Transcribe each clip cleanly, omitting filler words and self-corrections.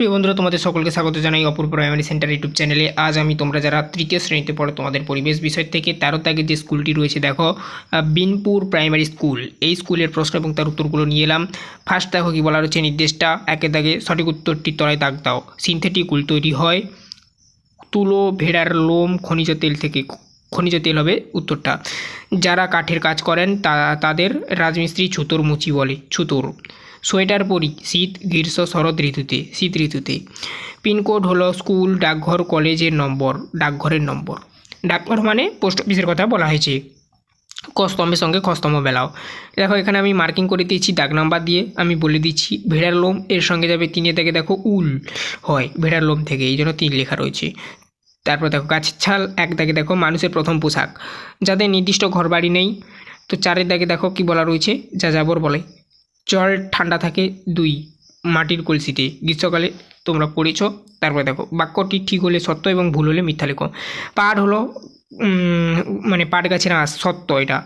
প্রিয় বন্ধুরা, তোমাদের সকলকে স্বাগত জানাই অপূর্ব প্রাইমারি সেন্টার ইউটিউব চ্যানেলে। আজ আমি তোমরা যারা তৃতীয় শ্রেণীতে পড়ো তোমাদের পরিবেশ বিষয় থেকে 13 দাগের যে স্কুলটি রয়েছে দেখো, বিনপুর প্রাইমারি স্কুল, এই স্কুলের প্রশ্ন এবং তার উত্তরগুলো নিয়ে এলাম। ফার্স্ট দেখো কি বলা রয়েছে নির্দেশটা, একের দাগে সঠিক উত্তরটি তলায় দাগ দাও। সিনথেটিক উল তৈরি হয় তুলো, ভেড়ার লোম, খনিজ তেল থেকে। খনিজ তেল হবে উত্তরটা। যারা কাঠের কাজ করেন তাদের রাজমিস্ত্রি ছুতোর মুচি বলে, ছুতোর। সোয়েটার পরি শীত, গ্রীষ্ম, শরৎ ঋতুতে, শীত ঋতুতে। পিনকোড হলো স্কুল, ডাকঘর, কলেজের নম্বর, ডাকঘরের নম্বর। ডাকঘর মানে পোস্ট অফিসের কথা বলা হয়েছে। কস্তম্ভের সঙ্গে খস্তম্ভ মেলাও। দেখো এখানে আমি মার্কিং করে দিয়েছি দাগ নাম্বার দিয়ে, আমি বলে দিচ্ছি ভেড়ার লোম এর সঙ্গে যাবে 3 থেকে। দেখো উল হয় ভেড়ার লোম থেকে, এই জন্য 3 লেখা রয়েছে। তারপর দেখো গাছের ছাল, 1 দাগে দেখো মানুষের প্রথম পোশাক, যাদের নির্দিষ্ট ঘরবাড়ি নেই। তো 4 দাগে দেখো কি বলা রয়েছে, যাযাবর বলে। জল ঠান্ডা থাকে 2 মাটির কলসিতে, গ্রীষ্মকালে তোমরা পড়েছ। তারপরে দেখো বাক্যটি ঠিক হলে সত্য এবং ভুল হলে মিথ্যা লেখো। পাট হলো মানে পাট গাছের আঁশ, সত্য এটা।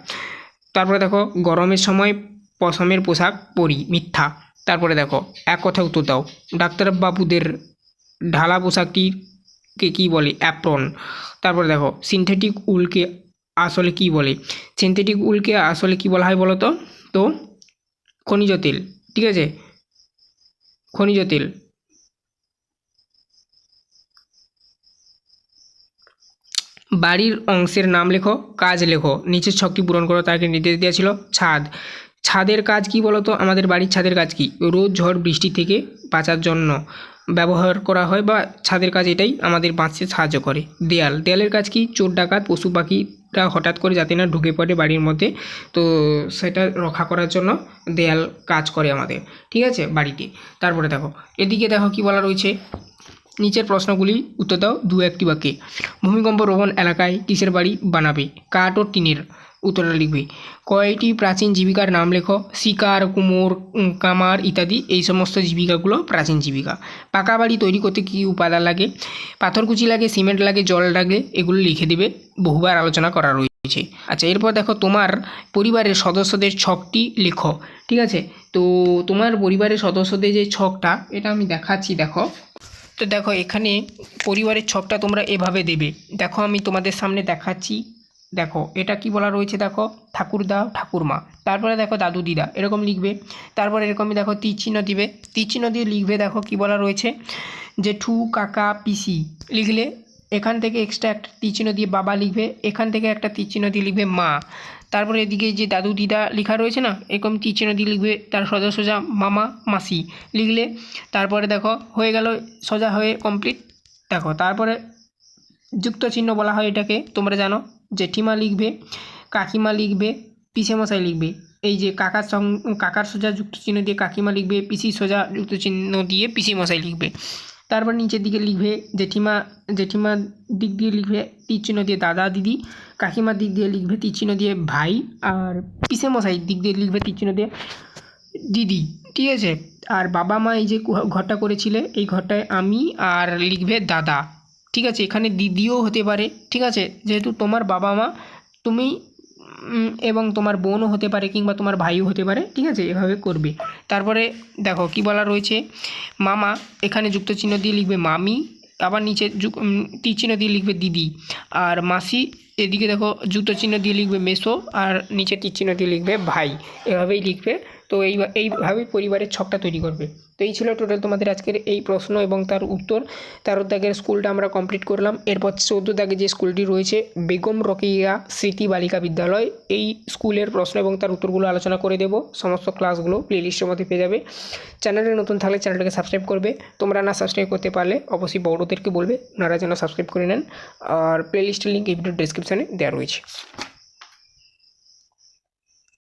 তারপরে দেখো গরমের সময় পশমের পোশাক পরি, মিথ্যা। তারপরে দেখো এক কথায় উত্তর দাও। ডাক্তারবাবুদের ঢালা পোশাকটিকে কী বলে, অ্যাপ্রন। তারপরে দেখো সিনথেটিক উলকে আসলে কী বলে, সিনথেটিক উলকে আসলে কী বলা হয় বলো তো? তো খনিজ তেল, ঠিক আছে, খনিজ তেল। বাড়ির অংশের নাম লেখো, কাজ লেখো, নিচের ছকটি পূরণ করো। তাকে নির্দেশ দেওয়া ছিল ছাদ। ছাদের কাজ কি বলো তো? আমাদের বাড়ির ছাদের কাজ কি? রোদ, ঝড়, বৃষ্টি থেকে বাঁচার জন্য ব্যবহার করা হয়, বা ছাদের কাজ এটাই আমাদের বাঁচতে সাহায্য করে। দেয়াল, দেয়ালের কাজ কি? চোর ডাকাত পশু পাখিরা হঠাৎ করে যাতে না ঢুকে পড়ে বাড়ির মধ্যে, তো সেটা রক্ষা করার জন্য দেয়াল কাজ করে আমাদের, ঠিক আছে, বাড়িতে। তারপরে দেখো এদিকে দেখো কি বলা রয়েছে, নিচের প্রশ্নগুলি উত্তর দাও 2-1টি বাক্যে। ভূমিকম্প প্রবণ এলাকায় কিসের বাড়ি বানাবে? কাঠ ও টিনের, উত্তরটা লিখবে। কয়টি প্রাচীন জীবিকার নাম লেখো? শিকার, কুমোর, কামার ইত্যাদি, এই সমস্ত জীবিকাগুলো প্রাচীন জীবিকা। পাকা বাড়ি তৈরি করতে কী উপাদান লাগে? পাথরকুচি লাগে, সিমেন্ট লাগে, জল লাগে, এগুলো লিখে দেবে, বহুবার আলোচনা করা রয়েছে। আচ্ছা, এরপর দেখো তোমার পরিবারের সদস্যদের ছকটি লেখো, ঠিক আছে। তো তোমার পরিবারের সদস্যদের যে ছকটা, এটা আমি দেখাচ্ছি, দেখো। তো দেখো এখানে পরিবারের ছকটা তোমরা এভাবে দেবে। দেখো আমি তোমাদের সামনে দেখাচ্ছি। দেখো এটা কি বলা রয়েছে, দেখো ঠাকুরদা, ঠাকুরমা, তারপরে দেখো দাদু দিদা, এরকম লিখবে। তারপরে এরকমই দেখো তীর চিহ্ন দিবে, তীর চিহ্ন দিয়ে লিখবে। দেখো কি বলা রয়েছে, জেঠু, কাকা, পিসি লিখলে এখান থেকে এক্সট্রা একটা তীর চিহ্ন দিয়ে বাবা লিখবে, এখান থেকে একটা তীর চিহ্ন দিয়ে লিখবে মা। তারপরে এদিকে যে দাদু দিদা লেখা রয়েছে না, এরকম তীর চিহ্ন দিয়ে লিখবে, তার সোজা সোজা মামা মাসি লিখলে। তারপরে দেখো হয়ে গেল, সোজা হয়ে কমপ্লিট। দেখো তারপরে যুক্ত চিহ্ন বলা হয় এটাকে, তোমরা জানো। জেঠিমা লিখবে, কাকিমা লিখবে, পিসেমশাই লিখবে। এই যে কাকার সোজা যুক্ত চিহ্ন দিয়ে কাকিমা লিখবে, পিসি সোজা যুক্ত চিহ্ন দিয়ে পিসিমশাই লিখবে। তারপর নিচের দিকে লিখবে জেঠিমার দিক দিয়ে লিখবে তীর চিহ্ন দিয়ে দাদা দিদি, কাকিমার দিক দিয়ে লিখবে তীর চিহ্ন দিয়ে ভাই, আর পিসেমশাই দিক দিয়ে লিখবে তীর চিহ্ন দিয়ে দিদি, ঠিক আছে। আর বাবা মা এই যে ঘরটা করেছিলে, এই ঘরটায় আমি, আর লিখবে দাদা, ঠিক আছে। এখানে দিদিও হতে পারে, ঠিক আছে, যেহেতু তোমার বাবা মা, তুমি এবং তোমার বোনও হতে পারে, কিংবা তোমার ভাইও হতে পারে, ঠিক আছে, এভাবে করবে। তারপরে দেখো কি বলা রয়েছে, মামা এখানে যুক্ত চিহ্ন দিয়ে লিখবে মামি, আবার নিচে তীর চিহ্ন দিয়ে লিখবে দিদি। আর মাসি এদিকে দেখো যুক্ত চিহ্ন দিয়ে লিখবে মেসো, আর নিচে তীর চিহ্ন দিয়ে লিখবে ভাই, এভাবেই লিখবে। তো এইভাবেই পরিবারের ছকটা তৈরি করবে। তো এই ছিল টোটাল তোমাদের আজকের এই প্রশ্ন এবং তার উত্তর। 13 দাগের স্কুলটা আমরা কমপ্লিট করলাম। এরপর 14 দাগে যে স্কুলটি রয়েছে বেগম রোকেয়া স্মৃতি বালিকা বিদ্যালয়, এই স্কুলের প্রশ্ন এবং তার উত্তরগুলো আলোচনা করে দেবো। সমস্ত ক্লাসগুলো প্লেলিস্টের মধ্যে পেয়ে যাবে। চ্যানেলে নতুন থাকলে চ্যানেলটাকে সাবস্ক্রাইব করবে। তোমরা না সাবস্ক্রাইব করতে পারলে অবশ্যই বড়োদেরকে বলবে ওনারা যেন সাবস্ক্রাইব করে নেন। আর প্লেলিস্টের লিঙ্ক এই ভিডিও ডেসক্রিপশানে দেওয়া রয়েছে।